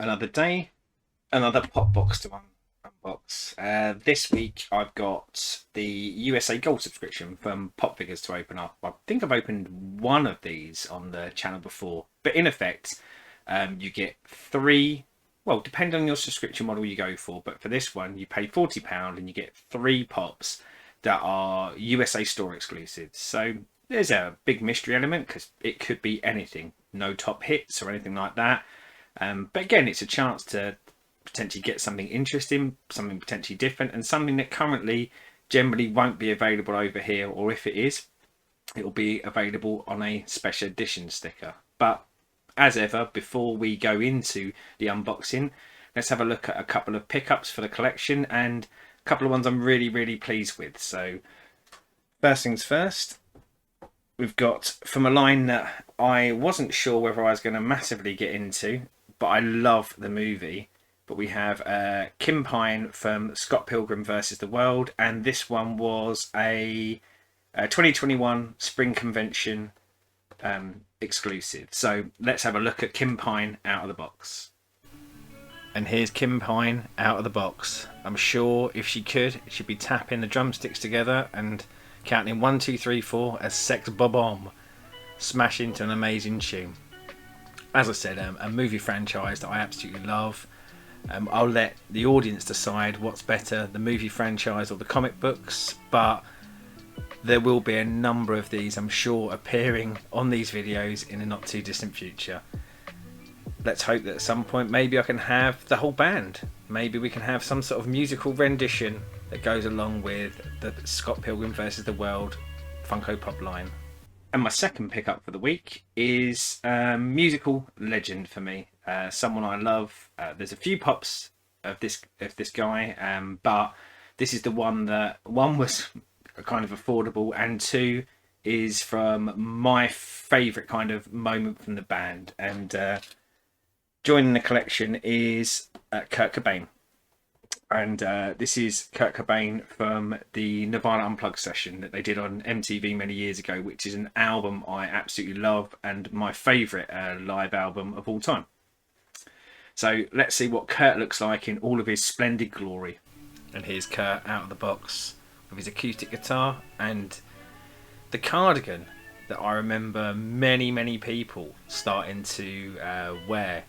Another day, another pop box to unbox. This week I've got the USA Gold subscription from Pop Figures to open up. I think I've opened one of these on the channel before, but in effect, you get three. Well, depending on your subscription model you go for, but for this one you pay £40 and you get three pops that are USA Store exclusives. So there's a big mystery element because it could be anything, no top hits or anything like that. But again, it's a chance to potentially get something interesting, something potentially different, and something that currently generally won't be available over here, or if it is, it will be available on a special edition sticker. But as ever, before we go into the unboxing, let's have a look at a couple of pickups for the collection and a couple of ones I'm really pleased with. So first things first, we've got from a line that I wasn't sure whether I was going to massively get into, but I love the movie. But we have Kim Pine from Scott Pilgrim versus the World, and this one was a 2021 Spring Convention exclusive. So let's have a look at Kim Pine out of the box. And here's Kim Pine out of the box. I'm sure if she could, she'd be tapping the drumsticks together and counting 1, 2, 3, 4 as Sex Bob-omb smash into an amazing tune. As I said, a movie franchise that I absolutely love. I'll let the audience decide what's better, the movie franchise or the comic books, but there will be a number of these, I'm sure, appearing on these videos in a not too distant future. Let's hope that at some point maybe I can have the whole band. Maybe we can have some sort of musical rendition that goes along with the Scott Pilgrim versus the World Funko Pop line. And my second pickup for the week is musical legend for me. Someone I love. There's a few pops of this guy, but this is the one that one was kind of affordable, and two is from my favourite kind of moment from the band. And joining the collection is Kurt Cobain. And this is Kurt Cobain from the Nirvana Unplugged session that they did on MTV many years ago, which is an album I absolutely love and my favourite live album of all time. So let's see what Kurt looks like in all of his splendid glory. And here's Kurt out of the box with his acoustic guitar and the cardigan that I remember many people starting to wear,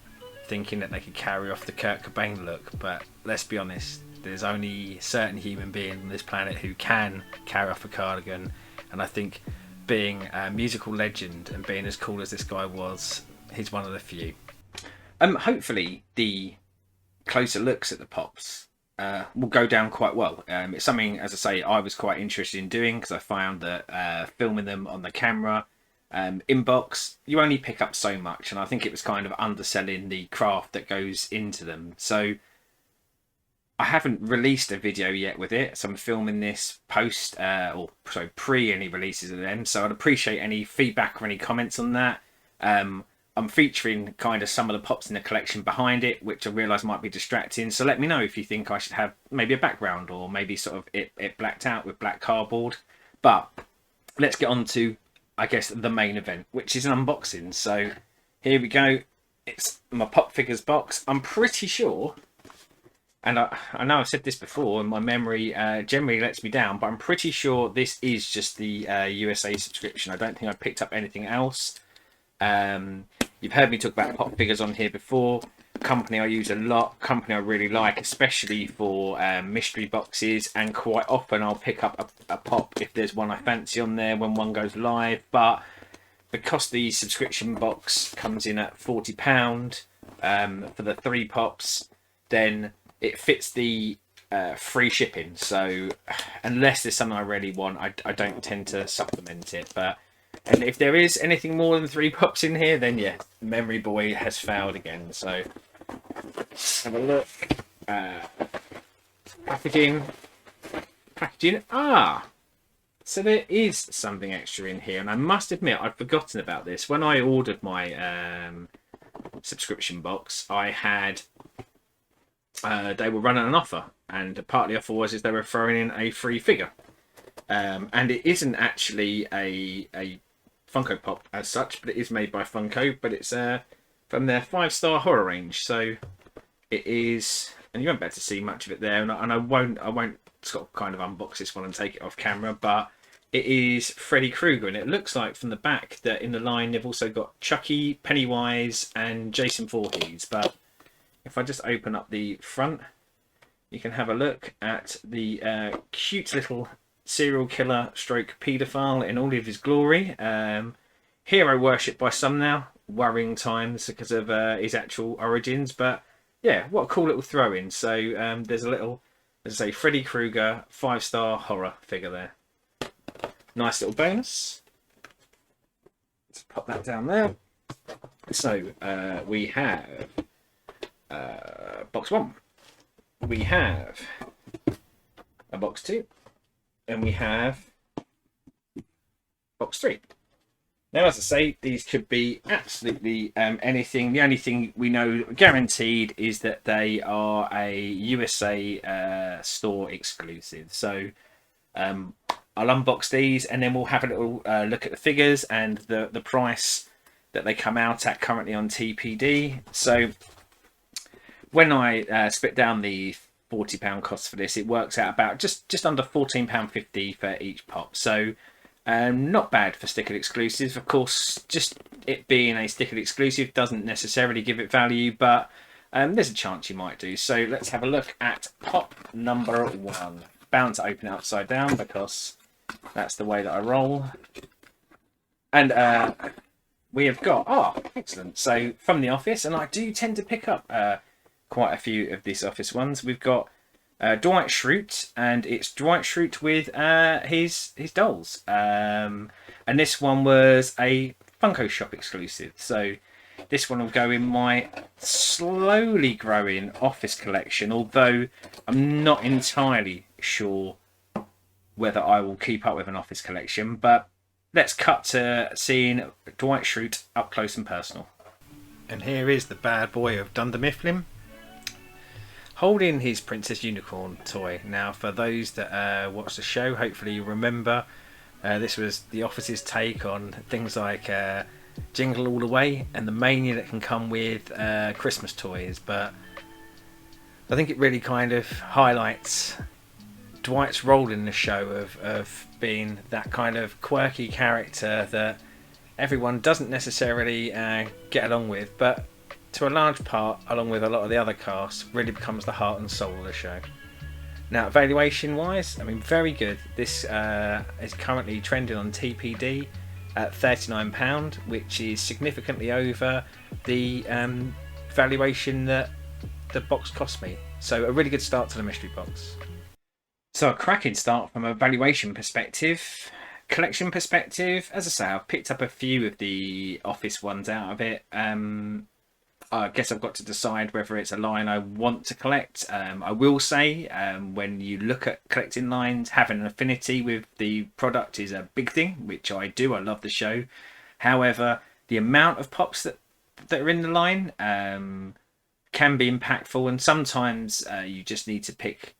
thinking that they could carry off the Kurt Cobain look. But let's be honest, there's only certain human beings on this planet who can carry off a cardigan, and I think being a musical legend and being as cool as this guy was, he's one of the few. Hopefully the closer looks at the pops will go down quite well. It's something, as I say, I was quite interested in doing because I found that filming them on the camera inbox, you only pick up so much, and I think it was kind of underselling the craft that goes into them. So I haven't released a video yet with it, so I'm filming this post pre any releases of them, so I'd appreciate any feedback or any comments on that. I'm featuring kind of some of the pops in the collection behind it, which I realise might be distracting, so let me know if you think I should have maybe a background or maybe sort of it blacked out with black cardboard. But let's get on to, I guess, the main event, which is an unboxing. So here we go. It's my Pop Figures box. I'm pretty sure, and I know I've said this before and my memory generally lets me down, but I'm pretty sure this is just the USA subscription. I don't think I picked up anything else. You've heard me talk about Pop Figures on here before. Company I use a lot, company I really like, especially for mystery boxes, and quite often I'll pick up a pop if there's one I fancy on there when one goes live. But because the subscription box comes in at £40 for the three pops, then it fits the free shipping. So unless there's something I really want, I don't tend to supplement it. And if there is anything more than three pops in here, then yeah, Memory Boy has failed again. So let's have a look. Packaging. So there is something extra in here, and I must admit I'd forgotten about this. When I ordered my subscription box, I had they were running an offer, and part of the offer was they were throwing in a free figure. And it isn't actually a Funko Pop as such, but it is made by Funko, but it's from their 5-star horror range. So It is, and you won't be able to see much of it there, and I won't sort of kind of unbox this one and take it off camera, but it is Freddy Krueger, and it looks like from the back that in the line they've also got Chucky, Pennywise, and Jason Voorhees. But if I just open up the front, you can have a look at the cute little serial killer stroke paedophile in all of his glory. Hero worshipped by some now, worrying times because of his actual origins. But yeah, what a cool little throw in. So there's a little, as I say, Freddy Krueger 5-star horror figure there. Nice little bonus. Let's pop that down there. So we have box 1. We have a box 2. And we have box 3. Now, as I say, these could be absolutely anything. The only thing we know guaranteed is that they are a USA store exclusive. So I'll unbox these and then we'll have a little look at the figures and the price that they come out at currently on TPD. So when I split down the £40 cost for this, it works out about just under £14.50 for each pop. So not bad for sticker exclusives. Of course, just it being a sticker exclusive doesn't necessarily give it value, but there's a chance you might do. So let's have a look at pop number 1. Bound to open it upside down because that's the way that I roll. And we have got, excellent. So from The Office, and I do tend to pick up quite a few of these Office ones. We've got Dwight Schrute, and it's Dwight Schrute with his dolls. And this one was a Funko Shop exclusive. So this one will go in my slowly growing Office collection, although I'm not entirely sure whether I will keep up with an Office collection. But let's cut to seeing Dwight Schrute up close and personal. And here is the bad boy of Dunder Mifflin, holding his Princess Unicorn toy. Now, for those that watch the show, hopefully you remember this was The Office's take on things like Jingle All the Way and the mania that can come with Christmas toys. But I think it really kind of highlights Dwight's role in the show of being that kind of quirky character that everyone doesn't necessarily get along with, but to a large part, along with a lot of the other cast, really becomes the heart and soul of the show. Now, valuation wise, I mean, very good. This is currently trending on TPD at £39, which is significantly over the valuation that the box cost me. So a really good start to the mystery box. So a cracking start from a valuation perspective. Collection perspective, as I say, I've picked up a few of the Office ones out of it. I guess I've got to decide whether it's a line I want to collect. I will say, when you look at collecting lines, having an affinity with the product is a big thing, which I do. I love the show. However, the amount of pops that are in the line can be impactful, and sometimes you just need to pick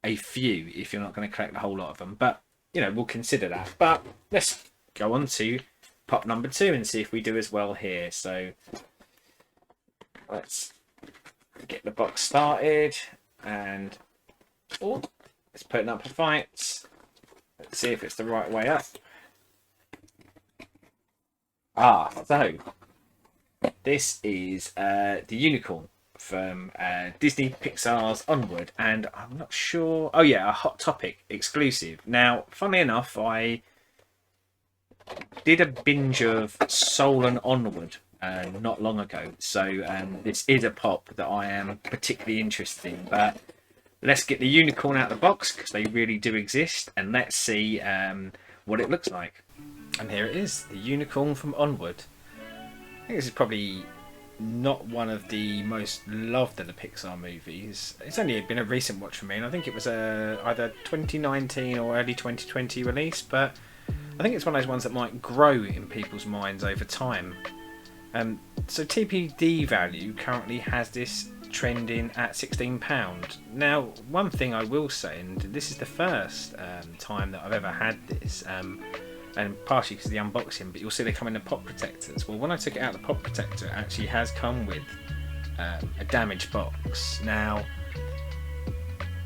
a few if you're not going to collect the whole lot of them. But you know, we'll consider that. But let's go on to pop number 2 and see if we do as well here. So let's get the box started, and let's put up a fight. Let's see if it's the right way up. So this is the Unicorn from Disney Pixar's Onward, and I'm not sure. Oh yeah, a Hot Topic exclusive. Now, funnily enough, I did a binge of Soul and Onward not long ago, so this is a pop that I am particularly interested in. But let's get the Unicorn out of the box because they really do exist, and let's see what it looks like. And here it is, the Unicorn from Onward. I think this is probably not one of the most loved of the Pixar movies. It's only been a recent watch for me, and I think it was either 2019 or early 2020 release, but I think it's one of those ones that might grow in people's minds over time. So TPD value currently has this trending at £16. Now, one thing I will say, and this is the first time that I've ever had this, and partially because of the unboxing, but you'll see they come in the pop protectors. Well, when I took it out of the pop protector, it actually has come with a damaged box. Now,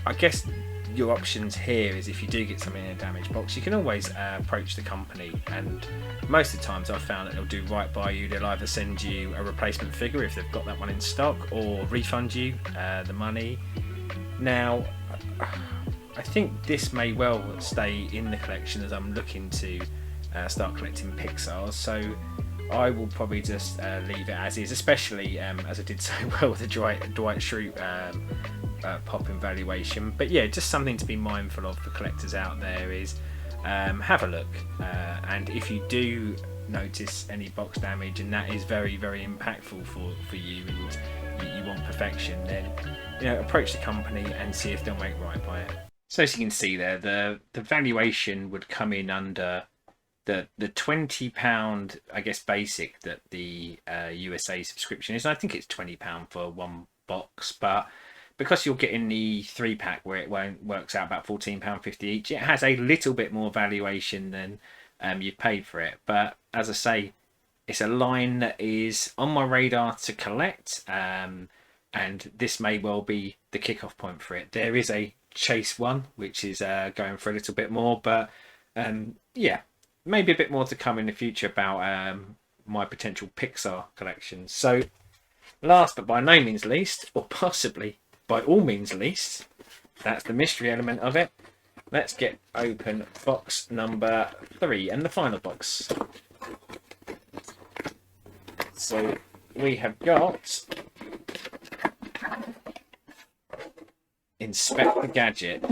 I guess your options here is if you do get something in a damaged box, you can always approach the company, and most of the times I've found that they'll do right by you. They'll either send you a replacement figure if they've got that one in stock, or refund you the money. Now, I think this may well stay in the collection as I'm looking to start collecting Pixars, so I will probably just leave it as is, especially as I did so well with the Dwight Schrute pop in valuation. But yeah, just something to be mindful of for collectors out there is have a look, and if you do notice any box damage and that is very, very impactful for you and you want perfection, then approach the company and see if they'll make right by it. So as you can see there, the valuation would come in under the £20, I guess, basic that the USA subscription is. And I think it's £20 for one box, but because you're getting the 3-pack where it works out about £14.50 each, it has a little bit more valuation than you've paid for it. But as I say, it's a line that is on my radar to collect, and this may well be the kickoff point for it. There is a Chase one, which is going for a little bit more, but yeah, maybe a bit more to come in the future about my potential Pixar collection. So last but by no means least, or possibly by all means least, that's the mystery element of it. Let's get open box number 3 and the final box. So we have got Inspector Gadget.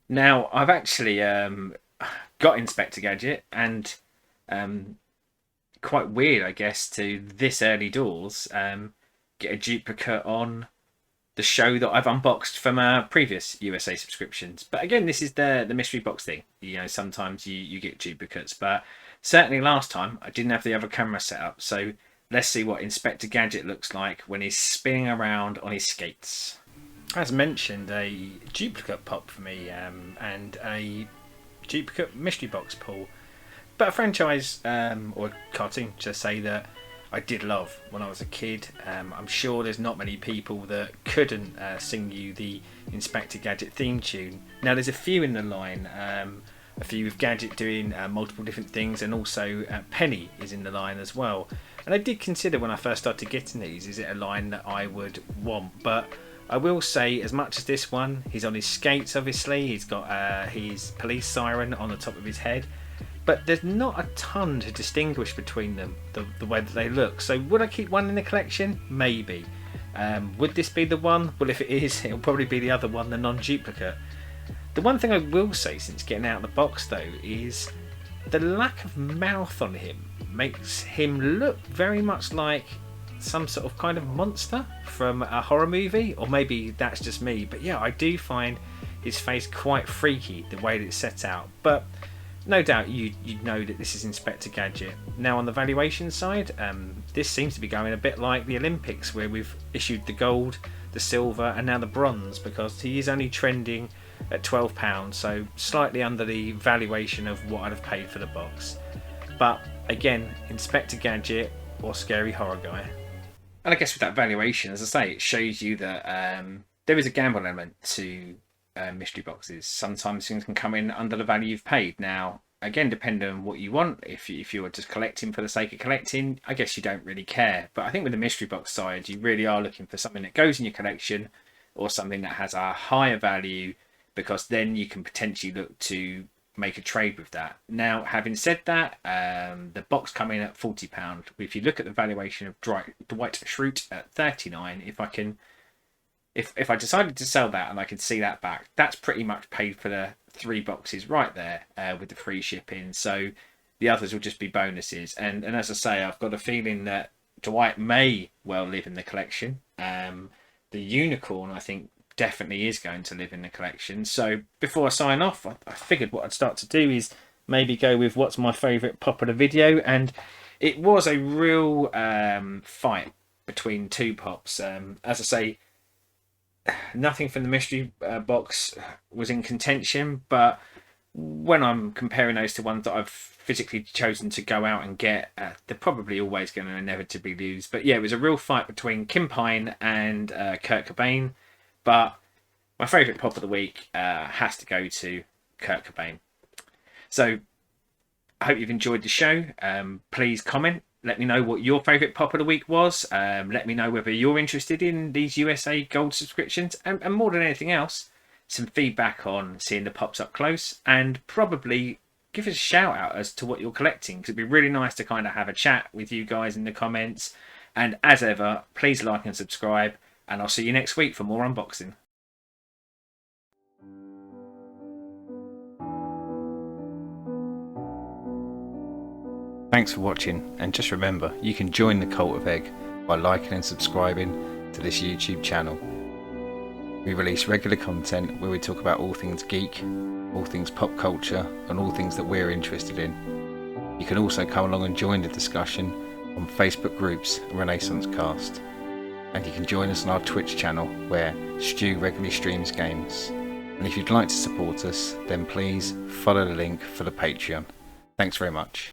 Now, I've actually got Inspector Gadget, and quite weird, I guess, to this early doors, get a duplicate on the show that I've unboxed from our previous USA subscriptions. But again, this is the mystery box thing. Sometimes you get duplicates, but certainly last time I didn't have the other camera set up. So let's see what Inspector Gadget looks like when he's spinning around on his skates. As mentioned, a duplicate pop for me, and a duplicate mystery box pull, but a franchise or a cartoon to say that I did love when I was a kid. I'm sure there's not many people that couldn't sing you the Inspector Gadget theme tune. Now there's a few in the line, a few with Gadget doing multiple different things, and also Penny is in the line as well. And I did consider when I first started getting these, is it a line that I would want? But I will say, as much as this one, he's on his skates obviously, he's got his police siren on the top of his head, but there's not a ton to distinguish between them, the way that they look. So would I keep one in the collection? Maybe. Would this be the one? Well, if it is, it'll probably be the other one, the non-duplicate. The one thing I will say since getting out of the box though is the lack of mouth on him makes him look very much like some sort of kind of monster from a horror movie, or maybe that's just me. But yeah, I do find his face quite freaky the way that it's set out. But no doubt you know that this is Inspector Gadget. Now on the valuation side, this seems to be going a bit like the Olympics, where we've issued the gold, the silver, and now the bronze, because he is only trending at £12, so slightly under the valuation of what I'd have paid for the box. But again, Inspector Gadget or Scary Horror Guy. And I guess with that valuation, as I say, it shows you that there is a gamble element to mystery boxes. Sometimes things can come in under the value you've paid. Now, again, depending on what you want, if you were just collecting for the sake of collecting, I guess you don't really care. But I think with the mystery box side, you really are looking for something that goes in your collection, or something that has a higher value, because then you can potentially look to make a trade with that. Now, having said that, the box coming at £40. If you look at the valuation of Dwight Schrute at £39, if I decided to sell that and I can see that back, that's pretty much paid for the 3 boxes right there, with the free shipping. So the others will just be bonuses. And as I say, I've got a feeling that Dwight may well live in the collection. The unicorn, I think, definitely is going to live in the collection. So before I sign off, I figured what I'd start to do is maybe go with what's my favourite pop of the video. And it was a real fight between 2 pops. As I say, nothing from the mystery box was in contention, but when I'm comparing those to ones that I've physically chosen to go out and get, they're probably always going to inevitably lose. But yeah, it was a real fight between Kim Pine and Kurt Cobain. But my favourite pop of the week has to go to Kurt Cobain. So I hope you've enjoyed the show. Please comment. Let me know what your favourite pop of the week was. Let me know whether you're interested in these USA Gold subscriptions. And more than anything else, some feedback on seeing the pops up close. And probably give us a shout out as to what you're collecting. Because it'd be really nice to kind of have a chat with you guys in the comments. And as ever, please like and subscribe. And I'll see you next week for more unboxing. Thanks for watching, and just remember, you can join the Cult of Egg by liking and subscribing to this YouTube channel. We release regular content where we talk about all things geek, all things pop culture, and all things that we're interested in. You can also come along and join the discussion on Facebook groups and Renaissance Cast. And you can join us on our Twitch channel where Stu regularly streams games. And if you'd like to support us, then please follow the link for the Patreon. Thanks very much.